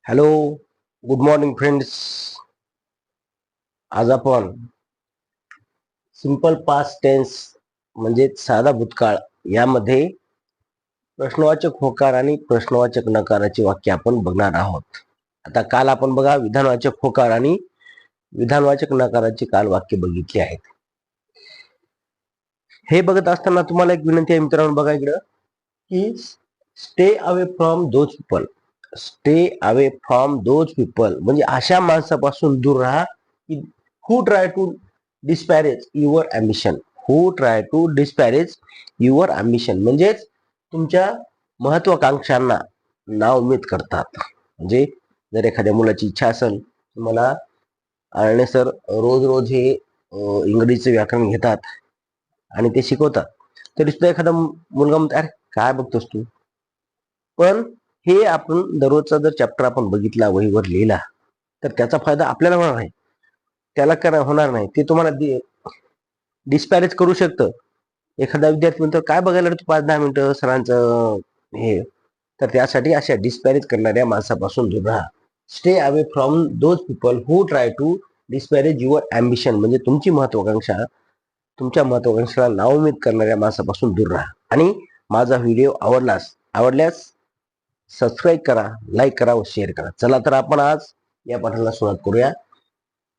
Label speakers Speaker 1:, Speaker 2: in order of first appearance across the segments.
Speaker 1: Hello, good morning friends. आज आपण simple past tense म्हणजे साधा भूतकाळ यामध्ये प्रश्नवाचक होकार आणि प्रश्नवाचक नकाराची वाक्य आपण बघणार आहोत. आता काल आपण बघा विधानवाचक होकार आणि विधानवाचक नकाराची काल वाक्य बघितली आहेत. हे बघत असताना तुम्हाला एक विनंती आहे मित्रांनो, बघा इकडं की stay away from those people. Stay away from those people म्हणजे अशा माणसापासून दूर राहा की who try to disparage your ambition. Who try to disparage your ambition म्हणजेच तुमच्या महत्वाकांक्षांना नाउमेद करतात. म्हणजे जर एखाद्या मुलाची इच्छा असेल, मला आळणे सर रोज रोज हे इंग्रजीचे व्याकरण घेतात आणि ते शिकवतात, तरी सुद्धा एखादा मुलगा म्हणतो, अरे काय बघतोस तू. पण हे आपण दररोजचा जर चॅप्टर आपण बघितला, वहीवर लिहिला, तर त्याचा फायदा आपल्याला होणार नाही, त्याला होणार नाही. ते तुम्हाला डिस्पॅरेज करू शकतं. एखादा विद्यार्थी म्हणतो, काय बघायला तू 5-10 मिनिटं सरांचं हे. तर त्यासाठी अशा डिस्पॅरेज करणाऱ्या माणसापासून दूर राहा. Stay away from those people who try to disparage your ambition म्हणजे तुमची महत्वाकांक्षा, तुमच्या महत्वाकांक्षेला नाउमेद करणाऱ्या माणसापासून दूर राहा. आणि माझा व्हिडिओ आवडल्यास सबस्क्राईब करा, लाईक करा व शेअर करा. चला तर आपण आज या पाठाला सुरुवात करूया.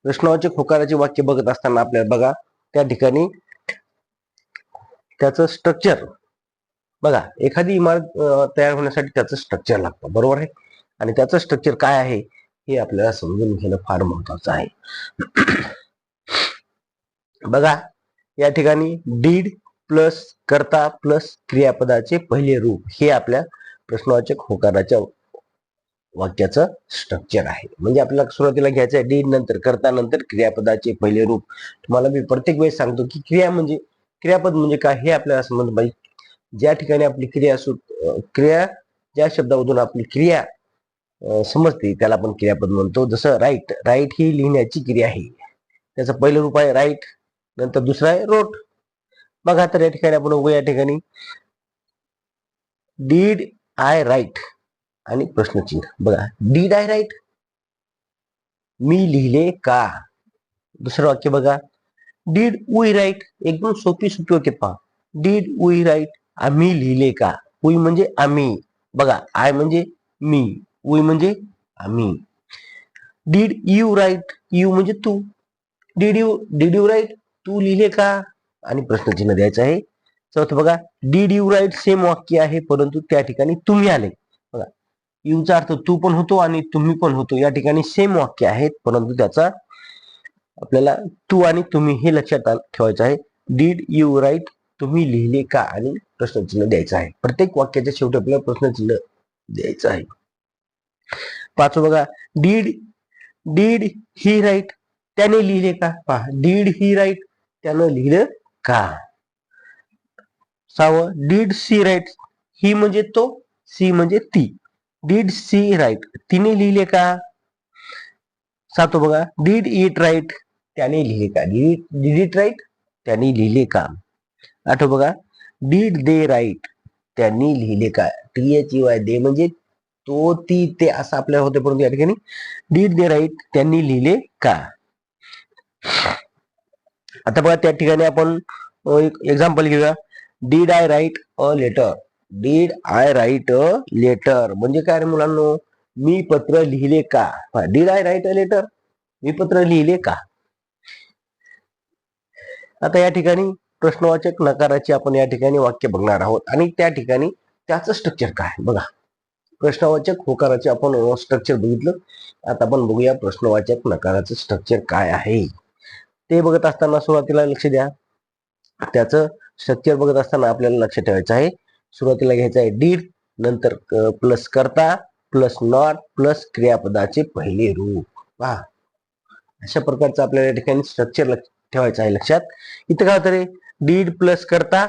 Speaker 1: प्रश्नवाचक होकाराचे वाक्य बघत असताना आपल्याला बघा त्या ठिकाणी त्याचं स्ट्रक्चर बघा. एखादी इमारत तयार होण्यासाठी त्याचं स्ट्रक्चर लागतं, बरोबर आहे. आणि त्याचं स्ट्रक्चर काय आहे हे आपल्याला समजून घेणं फार महत्वाचं आहे. बघा या ठिकाणी डीड प्लस कर्ता प्लस क्रियापदाचे पहिले रूप हे आपल्या प्रश्नवाचक होकाराच्या वाक्याचं स्ट्रक्चर आहे. म्हणजे आपल्याला सुरुवातीला घ्यायचं आहे डीड, नंतर कर्ता, नंतर क्रियापदाचे पहिले रूप. तुम्हाला मी प्रत्येक वेळेस सांगतो की क्रियापद म्हणजे काय हे आपल्याला समजलं पाहिजे. ज्या ठिकाणी आपली क्रिया ज्या शब्दामधून आपली क्रिया समजते त्याला आपण क्रियापद म्हणतो. जसं राईट ही लिहिण्याची क्रिया आहे, त्याचं पहिलं रूप आहे राईट, नंतर दुसरं आहे रोट. बघा तर या ठिकाणी आपण बघू, या ठिकाणी डीड आय राईट आणि प्रश्नचिन्ह. बघा, डीड आय राईट मी लिहिले का. दुसरं वाक्य बघा, डीड वी राईट. एकदम सोपी वाक्य पहा. डीड वी राईट आम्ही लिहिले का. वी म्हणजे आम्ही, बघा आय म्हणजे मी, वी म्हणजे आम्ही. डीड यू राईट, यू म्हणजे तू. डीड यू राईट तू लिहिले का आणि प्रश्नचिन्ह द्यायचं आहे. चौथं बघा, डीड यू राईट सेम वाक्य आहे परंतु त्या ठिकाणी तुम्ही आले. बघा, यूचा अर्थ तू पण होतो आणि तुम्ही पण होतो. या ठिकाणी सेम वाक्य आहेत परंतु त्याचा आपल्याला तू आणि तुम्ही हे लक्षात ठेवायचं आहे. डीड यू राईट तुम्ही लिहिले का आणि प्रश्नचिन्ह द्यायचं आहे. प्रत्येक वाक्याच्या शेवटी आपल्याला प्रश्नचिन्ह द्यायचं आहे. पाचवं बघा, डीड ही राईट त्याने लिहिले का. पहा, डीड ही राईट त्यानं लिहिलं का. सहावं, डीड सी राईट ही म्हणजे तो, सी म्हणजे ती. डीड सी राईट तिने लिहिले का. सातवं बघा, डीड इट राईट त्याने लिहिले का. डीड इट राईट त्यांनी लिहिले का. आठवं बघा, डीड दे राईट त्यांनी लिहिले का. THEY दे म्हणजे तो, ती, ते असं आपल्याला होते परंतु या ठिकाणी डीड दे राईट त्यांनी लिहिले का. आता बघा त्या ठिकाणी आपण एक एक्झाम्पल घेऊया. Did I write a letter. Did I write a letter म्हणजे काय रे मुलांनो, मी पत्र लिहिले का. Did I write a letter मी पत्र लिहिले का. आता या ठिकाणी प्रश्नवाचक नकाराची आपण या ठिकाणी वाक्य बघणार आहोत आणि त्या ठिकाणी त्याचं स्ट्रक्चर काय. बघा, प्रश्नवाचक होकाराचे आपण स्ट्रक्चर बघितलं. आता आपण बघूया प्रश्नवाचक नकाराचं स्ट्रक्चर काय आहे. ते बघत असताना सुरुवातीला लक्ष द्या. त्याचं स्ट्रक्चर बघत असताना आपल्याला लक्ष ठेवायचं आहे. सुरुवातीला घ्यायचं आहे डीड, नंतर प्लस कर्ता प्लस नॉट प्लस क्रियापदाचे पहिले रूप. पहा, अशा प्रकारचं आपल्याला या ठिकाणी स्ट्रक्चर ठेवायचं आहे लक्षात. इथं काय होतं रे, डीड प्लस कर्ता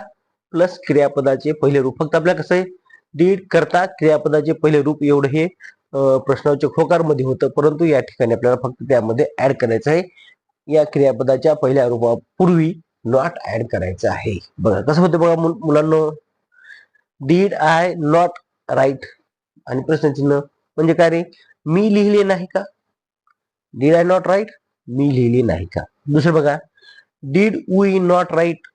Speaker 1: प्लस क्रियापदाचे पहिले रूप. फक्त आपल्याला कसं आहे, डीड कर्ता क्रियापदाचे पहिले रूप एवढं हे प्रश्नावाचक होकार मध्ये होतं, परंतु या ठिकाणी आपल्याला फक्त त्यामध्ये ऍड करायचं आहे. या क्रियापदाच्या पहिल्या रूपापूर्वी नॉट ऍड करायचं आहे. बघा कसं होतं बघा मुलांना, डीड आय नॉट राईट आणि प्रश्नचिन्ह म्हणजे काय रे, मी लिहिले नाही का? Did I not write? मी लिहिले नाही का? दुसरं बघा, डिड वी नॉट राईट?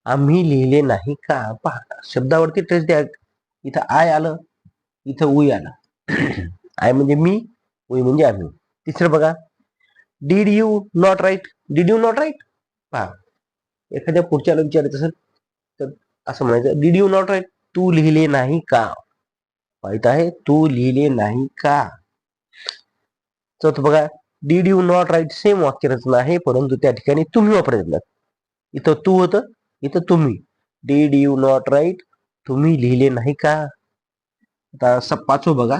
Speaker 1: आम्ही लिहिले नाही का? पहा शब्दावरती ट्रेस द्या. इथं आय आलं, इथं वी आलं. आय म्हणजे मी, वी म्हणजे आम्ही. तिसरं बघा, did you not write? Did you not write? पहा एखाद्या पुढच्याला विचारायचं असेल तर असं म्हणायचं, डिड यू नॉट राईट? तू लिहिले नाही का? माहित आहे, तू लिहिले नाही का? चौथं बघा, did you not write same वाक्यरचना आहे, परंतु त्या ठिकाणी तुम्ही वापरत. इथं तू होतं, इथं तुम्ही. Did you not write? तुम्ही लिहिले नाही का? आता पाचवं बघा,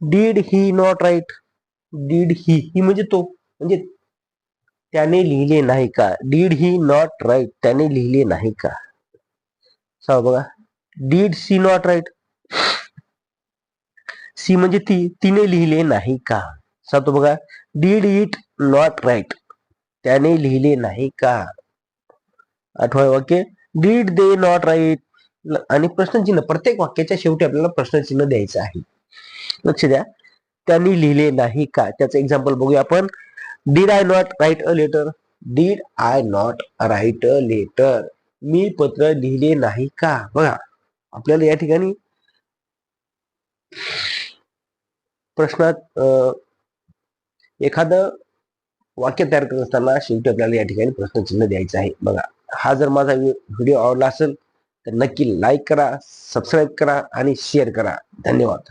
Speaker 1: did he not write? Did he म्हणजे तो, म्हणजे त्याने लिहिले नाही का? Did he not write? त्याने लिहिले नाही का? सहा बघा, did she not write? She म्हणजे ती, तिने लिहिले नाही का? सातो बघा, डिड इट नॉट राईट? त्याने लिहिले नाही का? आठवं वाक्य, डिड दे नॉट राईट? आणि प्रश्नचिन्ह, प्रत्येक वाक्याच्या शेवटी आपल्याला प्रश्नचिन्ह द्यायचं आहे. लक्ष द्या, त्यांनी लिहिले नाही का? त्याचं एक्झाम्पल बघूया आपण. Did I not write a letter? Did I not write a letter? मी पत्र लिहिले नाही का? बघा आपल्याला या ठिकाणी प्रश्नात एखादं वाक्य तयार करत असताना शेवटी आपल्याला या ठिकाणी प्रश्नचिन्ह द्यायचं आहे. बघा, हा जर माझा व्हिडिओ आवडला असेल तर नक्की लाईक करा, सबस्क्राईब करा आणि शेअर करा. धन्यवाद.